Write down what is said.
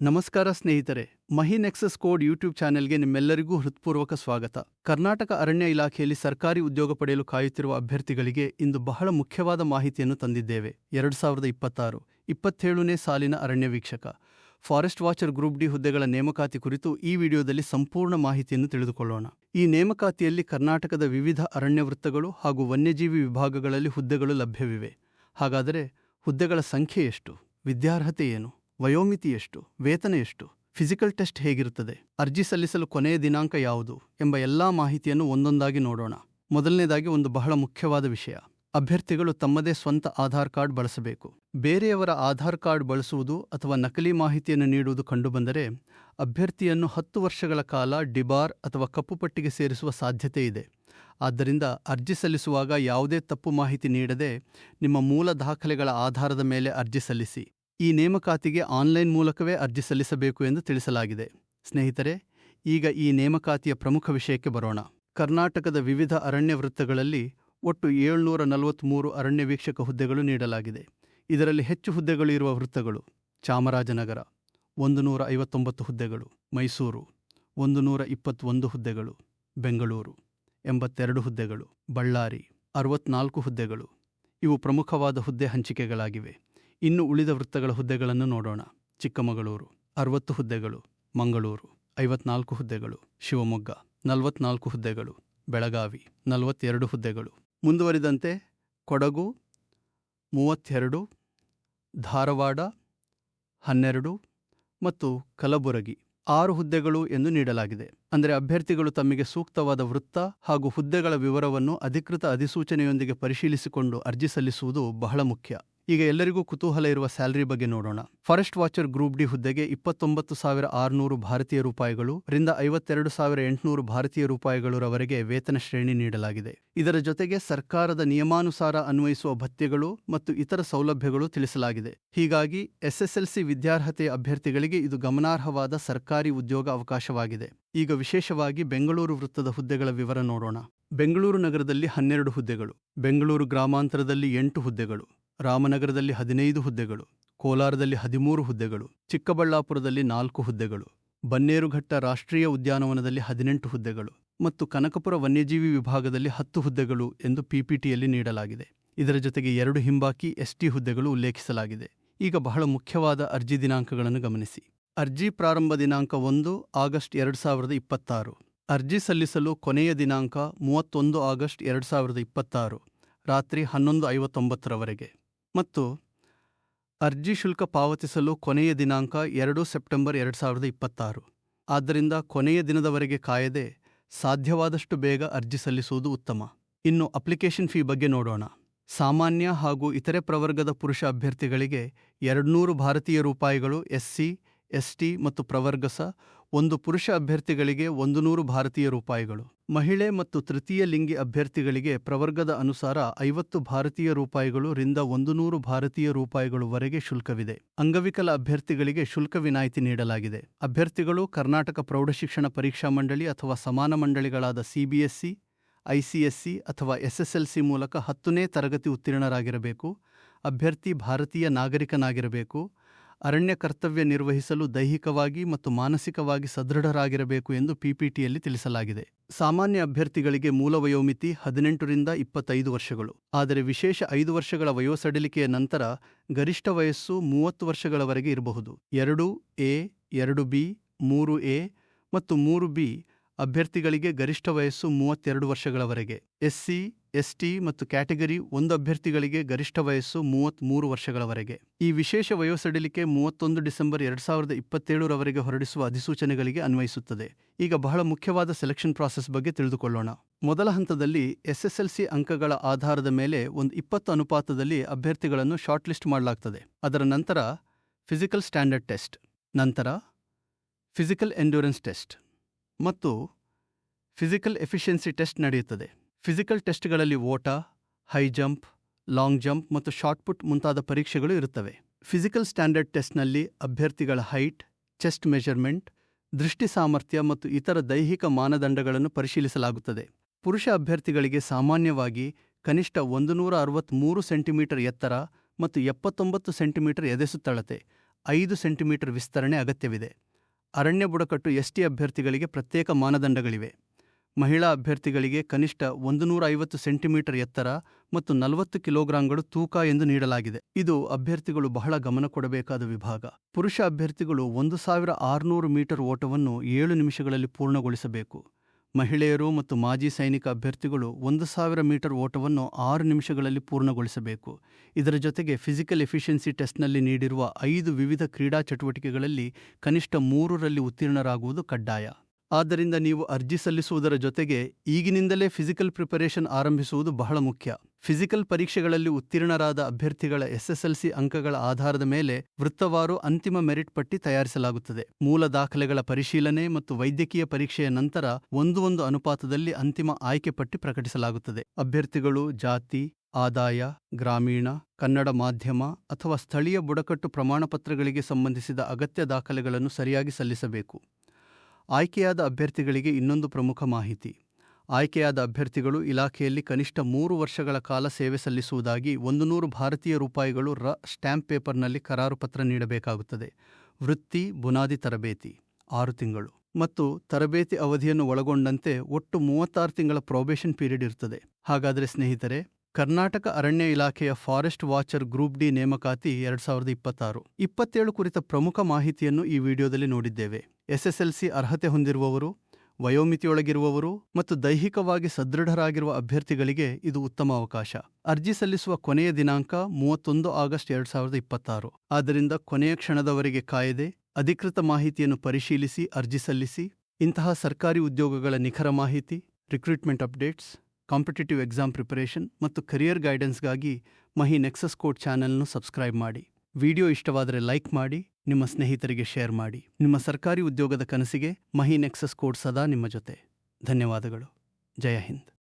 ನಮಸ್ಕಾರ ಸ್ನೇಹಿತರೆ, ಮಹಿನೆಕ್ಸಸ್ code YouTube ಚಾನೆಲ್ಗೆ ನಿಮ್ಮೆಲ್ಲರಿಗೂ ಹೃತ್ಪೂರ್ವಕ ಸ್ವಾಗತ. ಕರ್ನಾಟಕ ಅರಣ್ಯ ಇಲಾಖೆಯಲ್ಲಿ ಸರ್ಕಾರಿ ಉದ್ಯೋಗ ಪಡೆಯಲು ಕಾಯುತ್ತಿರುವ ಅಭ್ಯರ್ಥಿಗಳಿಗೆ ಇಂದು ಬಹಳ ಮುಖ್ಯವಾದ ಮಾಹಿತಿಯನ್ನು ತಂದಿದ್ದೇವೆ. 2026 27ನೇ ಸಾಲಿನ ಅರಣ್ಯ ವೀಕ್ಷಕ ಫಾರೆಸ್ಟ್ ವಾಚರ್ ಗ್ರೂಪ್ ಡಿ ಹುದ್ದೆಗಳ ನೇಮಕಾತಿ ಕುರಿತು ಈ ವಿಡಿಯೋದಲ್ಲಿ ಸಂಪೂರ್ಣ ಮಾಹಿತಿಯನ್ನು ತಿಳಿದುಕೊಳ್ಳೋಣ. ಈ ನೇಮಕಾತಿಯಲ್ಲಿ ಕರ್ನಾಟಕದ ವಿವಿಧ ಅರಣ್ಯ ವೃತ್ತಗಳು ಹಾಗೂ ವನ್ಯಜೀವಿ ವಿಭಾಗಗಳಲ್ಲಿ ಹುದ್ದೆಗಳು ಲಭ್ಯವಿವೆ. ಹಾಗಾದರೆ ಹುದ್ದೆಗಳ ಸಂಖ್ಯೆ ಎಷ್ಟು, ವಿದ್ಯಾರ್ಹತೆ ಏನು, ವಯೋಮಿತಿ ಎಷ್ಟು, ವೇತನ ಎಷ್ಟು, ಫಿಸಿಕಲ್ ಟೆಸ್ಟ್ ಹೇಗಿರುತ್ತದೆ, ಅರ್ಜಿ ಸಲ್ಲಿಸಲು ಕೊನೆಯ ದಿನಾಂಕ ಯಾವುದು ಎಂಬ ಎಲ್ಲಾ ಮಾಹಿತಿಯನ್ನು ಒಂದೊಂದಾಗಿ ನೋಡೋಣ. ಮೊದಲನೇದಾಗಿ ಒಂದು ಬಹಳ ಮುಖ್ಯವಾದ ವಿಷಯ. ಅಭ್ಯರ್ಥಿಗಳು ತಮ್ಮದೇ ಸ್ವಂತ ಆಧಾರ್ ಕಾರ್ಡ್ ಬಳಸಬೇಕು. ಬೇರೆಯವರ ಆಧಾರ್ ಕಾರ್ಡ್ ಬಳಸುವುದು ಅಥವಾ ನಕಲಿ ಮಾಹಿತಿಯನ್ನು ನೀಡುವುದು ಕಂಡುಬಂದರೆ ಅಭ್ಯರ್ಥಿಯನ್ನು 10 ವರ್ಷಗಳ ಕಾಲ ಡಿಬಾರ್ ಅಥವಾ ಕಪ್ಪು ಪಟ್ಟಿಗೆ ಸೇರಿಸುವ ಸಾಧ್ಯತೆ ಇದೆ. ಆದ್ದರಿಂದ ಅರ್ಜಿ ಸಲ್ಲಿಸುವಾಗ ಯಾವುದೇ ತಪ್ಪು ಮಾಹಿತಿ ನೀಡದೆ ನಿಮ್ಮ ಮೂಲ ದಾಖಲೆಗಳ ಆಧಾರದ ಮೇಲೆ ಅರ್ಜಿ ಸಲ್ಲಿಸಿ. ಈ ನೇಮಕಾತಿಗೆ ಆನ್ಲೈನ್ ಮೂಲಕವೇ ಅರ್ಜಿ ಸಲ್ಲಿಸಬೇಕು ಎಂದು ತಿಳಿಸಲಾಗಿದೆ. ಸ್ನೇಹಿತರೆ, ಈಗ ಈ ನೇಮಕಾತಿಯ ಪ್ರಮುಖ ವಿಷಯಕ್ಕೆ ಬರೋಣ. ಕರ್ನಾಟಕದ ವಿವಿಧ ಅರಣ್ಯ ವೃತ್ತಗಳಲ್ಲಿ ಒಟ್ಟು 743 ಅರಣ್ಯ ವೀಕ್ಷಕ ಹುದ್ದೆಗಳು ನೀಡಲಾಗಿದೆ. ಇದರಲ್ಲಿ ಹೆಚ್ಚು ಹುದ್ದೆಗಳು ಇರುವ ವೃತ್ತಗಳು: ಚಾಮರಾಜನಗರ 159 ಹುದ್ದೆಗಳು, ಮೈಸೂರು 121 ಹುದ್ದೆಗಳು, ಬೆಂಗಳೂರು 82 ಹುದ್ದೆಗಳು, ಬಳ್ಳಾರಿ 64 ಹುದ್ದೆಗಳು. ಇವು ಪ್ರಮುಖವಾದ ಹುದ್ದೆ ಹಂಚಿಕೆಗಳಾಗಿವೆ. ಇನ್ನು ಉಳಿದ ವೃತ್ತಗಳ ಹುದ್ದೆಗಳನ್ನು ನೋಡೋಣ. ಚಿಕ್ಕಮಗಳೂರು 60 ಹುದ್ದೆಗಳು, ಮಂಗಳೂರು 54 ಹುದ್ದೆಗಳು, ಶಿವಮೊಗ್ಗ 44 ಹುದ್ದೆಗಳು, ಬೆಳಗಾವಿ 42 ಹುದ್ದೆಗಳು. ಮುಂದುವರಿದಂತೆ ಕೊಡಗು 32, ಧಾರವಾಡ 12 ಮತ್ತು ಕಲಬುರಗಿ 6 ಹುದ್ದೆಗಳು ಎಂದು ನೀಡಲಾಗಿದೆ. ಅಂದರೆ ಅಭ್ಯರ್ಥಿಗಳು ತಮಗೆ ಸೂಕ್ತವಾದ ವೃತ್ತ ಹಾಗೂ ಹುದ್ದೆಗಳ ವಿವರವನ್ನು ಅಧಿಕೃತ ಅಧಿಸೂಚನೆಯೊಂದಿಗೆ ಪರಿಶೀಲಿಸಿಕೊಂಡು ಅರ್ಜಿ ಸಲ್ಲಿಸುವುದು ಬಹಳ ಮುಖ್ಯ. ಈಗ ಎಲ್ಲರಿಗೂ ಕುತೂಹಲ ಇರುವ ಸ್ಯಾಲರಿ ಬಗ್ಗೆ ನೋಡೋಣ. ಫಾರೆಸ್ಟ್ ವಾಚರ್ ಗ್ರೂಪ್ ಡಿ ಹುದ್ದೆಗೆ 29,600 ಭಾರತೀಯ ರೂಪಾಯಿಗಳು ರಿಂದ 52,800 ಭಾರತೀಯ ರೂಪಾಯಿಗಳವರೆಗೆ ವೇತನ ಶ್ರೇಣಿ ನೀಡಲಾಗಿದೆ. ಇದರ ಜೊತೆಗೆ ಸರ್ಕಾರದ ನಿಯಮಾನುಸಾರ ಅನ್ವಯಿಸುವ ಭತ್ಯೆಗಳು ಮತ್ತು ಇತರ ಸೌಲಭ್ಯಗಳು ತಿಳಿಸಲಾಗಿದೆ. ಹೀಗಾಗಿ SSLC ವಿದ್ಯಾರ್ಹತೆಯ ಅಭ್ಯರ್ಥಿಗಳಿಗೆ ಇದು ಗಮನಾರ್ಹವಾದ ಸರ್ಕಾರಿ ಉದ್ಯೋಗ ಅವಕಾಶವಾಗಿದೆ. ಈಗ ವಿಶೇಷವಾಗಿ ಬೆಂಗಳೂರು ವೃತ್ತದ ಹುದ್ದೆಗಳ ವಿವರ ನೋಡೋಣ. ಬೆಂಗಳೂರು ನಗರದಲ್ಲಿ 12 ಹುದ್ದೆಗಳು, ಬೆಂಗಳೂರು ಗ್ರಾಮಾಂತರದಲ್ಲಿ 8 ಹುದ್ದೆಗಳು, ರಾಮನಗರದಲ್ಲಿ 15 ಹುದ್ದೆಗಳು, ಕೋಲಾರದಲ್ಲಿ 13 ಹುದ್ದೆಗಳು, ಚಿಕ್ಕಬಳ್ಳಾಪುರದಲ್ಲಿ 4 ಹುದ್ದೆಗಳು, ಬನ್ನೇರುಘಟ್ಟ ರಾಷ್ಟ್ರೀಯ ಉದ್ಯಾನವನದಲ್ಲಿ 18 ಹುದ್ದೆಗಳು ಮತ್ತು ಕನಕಪುರ ವನ್ಯಜೀವಿ ವಿಭಾಗದಲ್ಲಿ 10 ಹುದ್ದೆಗಳು ಎಂದು PPTಯಲ್ಲಿ ನೀಡಲಾಗಿದೆ. ಇದರ ಜೊತೆಗೆ 2 ಹಿಂಬಾಕಿ ST ಹುದ್ದೆಗಳು ಉಲ್ಲೇಖಿಸಲಾಗಿದೆ. ಈಗ ಬಹಳ ಮುಖ್ಯವಾದ ಅರ್ಜಿ ದಿನಾಂಕಗಳನ್ನು ಗಮನಿಸಿ. ಅರ್ಜಿ ಪ್ರಾರಂಭ ದಿನಾಂಕ 1 ಆಗಸ್ಟ್ 2026. ಅರ್ಜಿ ಸಲ್ಲಿಸಲು ಕೊನೆಯ ದಿನಾಂಕ 31 ಆಗಸ್ಟ್ 2026 ರಾತ್ರಿ 11:59 ಮತ್ತು ಅರ್ಜಿ ಶುಲ್ಕ ಪಾವತಿಸಲು ಕೊನೆಯ ದಿನಾಂಕ 2 ಸೆಪ್ಟೆಂಬರ್ 2026. ಆದ್ದರಿಂದ ಕೊನೆಯ ದಿನದವರೆಗೆ ಕಾಯದೆ ಸಾಧ್ಯವಾದಷ್ಟು ಬೇಗ ಅರ್ಜಿ ಸಲ್ಲಿಸುವುದು ಉತ್ತಮ. ಇನ್ನು ಅಪ್ಲಿಕೇಶನ್ ಫೀ ಬಗ್ಗೆ ನೋಡೋಣ. ಸಾಮಾನ್ಯ ಹಾಗೂ ಇತರೆ ಪ್ರವರ್ಗದ ಪುರುಷ ಅಭ್ಯರ್ಥಿಗಳಿಗೆ 200 ಭಾರತೀಯ ರೂಪಾಯಿಗಳು, SC, ST ಮತ್ತು ಪ್ರವರ್ಗಸ, ಒಂದು ಪುರುಷ ಅಭ್ಯರ್ಥಿಗಳಿಗೆ 100 ಭಾರತೀಯ ರೂಪಾಯಿಗಳು. ಮಹಿಳೆ ಮತ್ತು ತೃತೀಯ ಲಿಂಗಿ ಅಭ್ಯರ್ಥಿಗಳಿಗೆ ಪ್ರವರ್ಗದ ಅನುಸಾರ 50 ಭಾರತೀಯ ರೂಪಾಯಿಗಳು ರಿಂದ 100 ಭಾರತೀಯ ರೂಪಾಯಿಗಳವರೆಗೆ ಶುಲ್ಕವಿದೆ. ಅಂಗವಿಕಲ ಅಭ್ಯರ್ಥಿಗಳಿಗೆ ಶುಲ್ಕ ವಿನಾಯಿತಿ ನೀಡಲಾಗಿದೆ. ಅಭ್ಯರ್ಥಿಗಳು ಕರ್ನಾಟಕ ಪ್ರೌಢಶಿಕ್ಷಣ ಪರೀಕ್ಷಾ ಮಂಡಳಿ ಅಥವಾ ಸಮಾನ ಮಂಡಳಿಗಳಾದ CBSE, ICSE ಅಥವಾ SSLC ಮೂಲಕ 10ನೇ ತರಗತಿ ಉತ್ತೀರ್ಣರಾಗಿರಬೇಕು. ಅಭ್ಯರ್ಥಿ ಭಾರತೀಯ ನಾಗರಿಕನಾಗಿರಬೇಕು. ಅರಣ್ಯ ಕರ್ತವ್ಯ ನಿರ್ವಹಿಸಲು ದೈಹಿಕವಾಗಿ ಮತ್ತು ಮಾನಸಿಕವಾಗಿ ಸದೃಢರಾಗಿರಬೇಕು ಎಂದು PPTಯಲ್ಲಿ ತಿಳಿಸಲಾಗಿದೆ. ಸಾಮಾನ್ಯ ಅಭ್ಯರ್ಥಿಗಳಿಗೆ ಮೂಲ ವಯೋಮಿತಿ 18 ರಿಂದ 25 ವರ್ಷಗಳು. ಆದರೆ ವಿಶೇಷ 5 ವರ್ಷಗಳ ವಯೋಸಡಿಲಿಕೆಯ ನಂತರ ಗರಿಷ್ಠ ವಯಸ್ಸು 30 ವರ್ಷಗಳವರೆಗೆ ಇರಬಹುದು. 2A, 2B, 3A ಮತ್ತು 3B ಅಭ್ಯರ್ಥಿಗಳಿಗೆ ಗರಿಷ್ಠ ವಯಸ್ಸು 32 ವರ್ಷಗಳವರೆಗೆ. SC, ST ಮತ್ತು ಕ್ಯಾಟಗರಿ 1 ಅಭ್ಯರ್ಥಿಗಳಿಗೆ ಗರಿಷ್ಠ ವಯಸ್ಸು 33 ವರ್ಷಗಳವರೆಗೆ. ಈ ವಿಶೇಷ ವಯೋಸಡಿಲಿಕೆ 31 ಡಿಸೆಂಬರ್ 2027 ಹೊರಡಿಸುವ ಅಧಿಸೂಚನೆಗಳಿಗೆ ಅನ್ವಯಿಸುತ್ತದೆ. ಈಗ ಬಹಳ ಮುಖ್ಯವಾದ ಸೆಲೆಕ್ಷನ್ ಪ್ರಾಸೆಸ್ ಬಗ್ಗೆ ತಿಳಿದುಕೊಳ್ಳೋಣ. ಮೊದಲ ಹಂತದಲ್ಲಿ SSLC ಅಂಕಗಳ ಆಧಾರದ ಮೇಲೆ ಒಂದು 20 ಅನುಪಾತದಲ್ಲಿ ಅಭ್ಯರ್ಥಿಗಳನ್ನು ಶಾರ್ಟ್ ಲಿಸ್ಟ್ ಮಾಡಲಾಗ್ತದೆ. ಅದರ ನಂತರ ಫಿಸಿಕಲ್ ಸ್ಟ್ಯಾಂಡರ್ಡ್ ಟೆಸ್ಟ್, ನಂತರ ಫಿಸಿಕಲ್ ಎಂಡ್ಯೂರೆನ್ಸ್ ಟೆಸ್ಟ್ ಮತ್ತು ಫಿಸಿಕಲ್ ಎಫಿಷಿಯನ್ಸಿ ಟೆಸ್ಟ್ ನಡೆಯುತ್ತದೆ. ಫಿಸಿಕಲ್ ಟೆಸ್ಟ್ಗಳಲ್ಲಿ ಓಟ, ಹೈ ಜಂಪ್, ಲಾಂಗ್ ಜಂಪ್ ಮತ್ತು ಶಾರ್ಟ್ ಪುಟ್ ಮುಂತಾದ ಪರೀಕ್ಷೆಗಳು ಇರುತ್ತವೆ. ಫಿಸಿಕಲ್ ಸ್ಟ್ಯಾಂಡರ್ಡ್ ಟೆಸ್ಟ್ನಲ್ಲಿ ಅಭ್ಯರ್ಥಿಗಳ ಹೈಟ್, ಚೆಸ್ಟ್ ಮೆಜರ್ಮೆಂಟ್, ದೃಷ್ಟಿ ಸಾಮರ್ಥ್ಯ ಮತ್ತು ಇತರ ದೈಹಿಕ ಮಾನದಂಡಗಳನ್ನು ಪರಿಶೀಲಿಸಲಾಗುತ್ತದೆ. ಪುರುಷ ಅಭ್ಯರ್ಥಿಗಳಿಗೆ ಸಾಮಾನ್ಯವಾಗಿ ಕನಿಷ್ಠ 163 ಸೆಂಟಿಮೀಟರ್ ಎತ್ತರ ಮತ್ತು 79 ಸೆಂಟಿಮೀಟರ್ ಎದೆಸುತ್ತಳತೆ, 5 ಸೆಂಟಿಮೀಟರ್ ವಿಸ್ತರಣೆ ಅಗತ್ಯವಿದೆ. ಅರಣ್ಯ ಬುಡಕಟ್ಟು ಎಸ್ಟಿ ಅಭ್ಯರ್ಥಿಗಳಿಗೆ ಪ್ರತ್ಯೇಕ ಮಾನದಂಡಗಳಿವೆ. ಮಹಿಳಾ ಅಭ್ಯರ್ಥಿಗಳಿಗೆ ಕನಿಷ್ಠ 150 ಸೆಂಟಿಮೀಟರ್ ಎತ್ತರ ಮತ್ತು 40 ಕಿಲೋಗ್ರಾಂಗಳು ತೂಕ ಎಂದು ನೀಡಲಾಗಿದೆ. ಇದು ಅಭ್ಯರ್ಥಿಗಳು ಬಹಳ ಗಮನ ಕೊಡಬೇಕಾದ ವಿಭಾಗ. ಪುರುಷ ಅಭ್ಯರ್ಥಿಗಳು 1600 ಮೀಟರ್ ಓಟವನ್ನು 7 ನಿಮಿಷಗಳಲ್ಲಿ ಪೂರ್ಣಗೊಳಿಸಬೇಕು. ಮಹಿಳೆಯರು ಮತ್ತು ಮಾಜಿ ಸೈನಿಕ ಅಭ್ಯರ್ಥಿಗಳು 1000 ಮೀಟರ್ ಓಟವನ್ನು 6 ನಿಮಿಷಗಳಲ್ಲಿ ಪೂರ್ಣಗೊಳಿಸಬೇಕು. ಇದರ ಜೊತೆಗೆ ಫಿಸಿಕಲ್ ಎಫಿಷಿಯನ್ಸಿ ಟೆಸ್ಟ್ನಲ್ಲಿ ನೀಡಿರುವ 5 ವಿವಿಧ ಕ್ರೀಡಾ ಚಟುವಟಿಕೆಗಳಲ್ಲಿ ಕನಿಷ್ಠ 3ರಲ್ಲಿ ಉತ್ತೀರ್ಣರಾಗುವುದು ಕಡ್ಡಾಯ. ಆದ್ದರಿಂದ ನೀವು ಅರ್ಜಿ ಸಲ್ಲಿಸುವುದರ ಜೊತೆಗೆ ಈಗಿನಿಂದಲೇ ಫಿಸಿಕಲ್ ಪ್ರಿಪರೇಷನ್ ಆರಂಭಿಸುವುದು ಬಹಳ ಮುಖ್ಯ. ಫಿಸಿಕಲ್ ಪರೀಕ್ಷೆಗಳಲ್ಲಿ ಉತ್ತೀರ್ಣರಾದ ಅಭ್ಯರ್ಥಿಗಳ SSLC ಅಂಕಗಳ ಆಧಾರದ ಮೇಲೆ ವೃತ್ತವಾರು ಅಂತಿಮ ಮೆರಿಟ್ ಪಟ್ಟಿ ತಯಾರಿಸಲಾಗುತ್ತದೆ. ಮೂಲ ದಾಖಲೆಗಳ ಪರಿಶೀಲನೆ ಮತ್ತು ವೈದ್ಯಕೀಯ ಪರೀಕ್ಷೆಯ ನಂತರ 1:1 ಅನುಪಾತದಲ್ಲಿ ಅಂತಿಮ ಆಯ್ಕೆ ಪಟ್ಟಿ ಪ್ರಕಟಿಸಲಾಗುತ್ತದೆ. ಅಭ್ಯರ್ಥಿಗಳು ಜಾತಿ, ಆದಾಯ, ಗ್ರಾಮೀಣ, ಕನ್ನಡ ಮಾಧ್ಯಮ ಅಥವಾ ಸ್ಥಳೀಯ ಬುಡಕಟ್ಟು ಪ್ರಮಾಣಪತ್ರಗಳಿಗೆ ಸಂಬಂಧಿಸಿದ ಅಗತ್ಯ ದಾಖಲೆಗಳನ್ನು ಸರಿಯಾಗಿ ಸಲ್ಲಿಸಬೇಕು. ಆಯ್ಕೆಯಾದ ಅಭ್ಯರ್ಥಿಗಳಿಗೆ ಇನ್ನೊಂದು ಪ್ರಮುಖ ಮಾಹಿತಿ. ಆಯ್ಕೆಯಾದ ಅಭ್ಯರ್ಥಿಗಳು ಇಲಾಖೆಯಲ್ಲಿ ಕನಿಷ್ಠ 3 ವರ್ಷಗಳ ಕಾಲ ಸೇವೆ ಸಲ್ಲಿಸುವುದಾಗಿ 100 ಭಾರತೀಯ ರೂಪಾಯಿಗಳು ಸ್ಟ್ಯಾಂಪ್ ಪೇಪರ್ನಲ್ಲಿ ಕರಾರು ಪತ್ರ ನೀಡಬೇಕಾಗುತ್ತದೆ. ವೃತ್ತಿ ಬುನಾದಿ ತರಬೇತಿ 6 ತಿಂಗಳು ಮತ್ತು ತರಬೇತಿ ಅವಧಿಯನ್ನು ಒಳಗೊಂಡಂತೆ ಒಟ್ಟು 36 ತಿಂಗಳ ಪ್ರೊಬೇಷನ್ ಪೀರಿಯಡ್ ಇರುತ್ತದೆ. ಹಾಗಾದರೆ ಸ್ನೇಹಿತರೆ, ಕರ್ನಾಟಕ ಅರಣ್ಯ ಇಲಾಖೆಯ ಫಾರೆಸ್ಟ್ ವಾಚರ್ ಗ್ರೂಪ್ ಡಿ ನೇಮಕಾತಿ 2026 27 ಕುರಿತ ಪ್ರಮುಖ ಮಾಹಿತಿಯನ್ನು ಈ ವಿಡಿಯೋದಲ್ಲಿ ನೋಡಿದ್ದೇವೆ. SSLC ಅರ್ಹತೆ ಹೊಂದಿರುವವರು, ವಯೋಮಿತಿಯೊಳಗಿರುವವರು ಮತ್ತು ದೈಹಿಕವಾಗಿ ಸದೃಢರಾಗಿರುವ ಅಭ್ಯರ್ಥಿಗಳಿಗೆ ಇದು ಉತ್ತಮ ಅವಕಾಶ. ಅರ್ಜಿ ಸಲ್ಲಿಸುವ ಕೊನೆಯ ದಿನಾಂಕ 31 ಆಗಸ್ಟ್ 2026. ಆದ್ದರಿಂದ ಕೊನೆಯ ಕ್ಷಣದವರೆಗೆ ಕಾಯದೆ ಅಧಿಕೃತ ಮಾಹಿತಿಯನ್ನು ಪರಿಶೀಲಿಸಿ ಅರ್ಜಿ ಸಲ್ಲಿಸಿ. ಇಂತಹ ಸರ್ಕಾರಿ ಉದ್ಯೋಗಗಳ ನಿಖರ ಮಾಹಿತಿ, recruitment updates, competitive exam preparation ಮತ್ತು ಕರಿಯರ್ ಗೈಡೆನ್ಸ್ಗಾಗಿ ಮಹಿ ನೆಕ್ಸಸ್ ಕೋಡ್ ಚಾನೆಲ್ನ ಸಬ್ಸ್ಕ್ರೈಬ್ ಮಾಡಿ. ವಿಡಿಯೋ ಇಷ್ಟವಾದರೆ ಲೈಕ್ ಮಾಡಿ, ನಿಮ್ಮ ಸ್ನೇಹಿತರಿಗೆ ಶೇರ್ ಮಾಡಿ. ನಿಮ್ಮ ಸರ್ಕಾರಿ ಉದ್ಯೋಗದ ಕನಸಿಗೆ ಮಹಿ ನೆಕ್ಸಸ್ ಕೋಡ್ ಸದಾ ನಿಮ್ಮ ಜೊತೆ. ಧನ್ಯವಾದಗಳು. ಜಯ ಹಿಂದ್.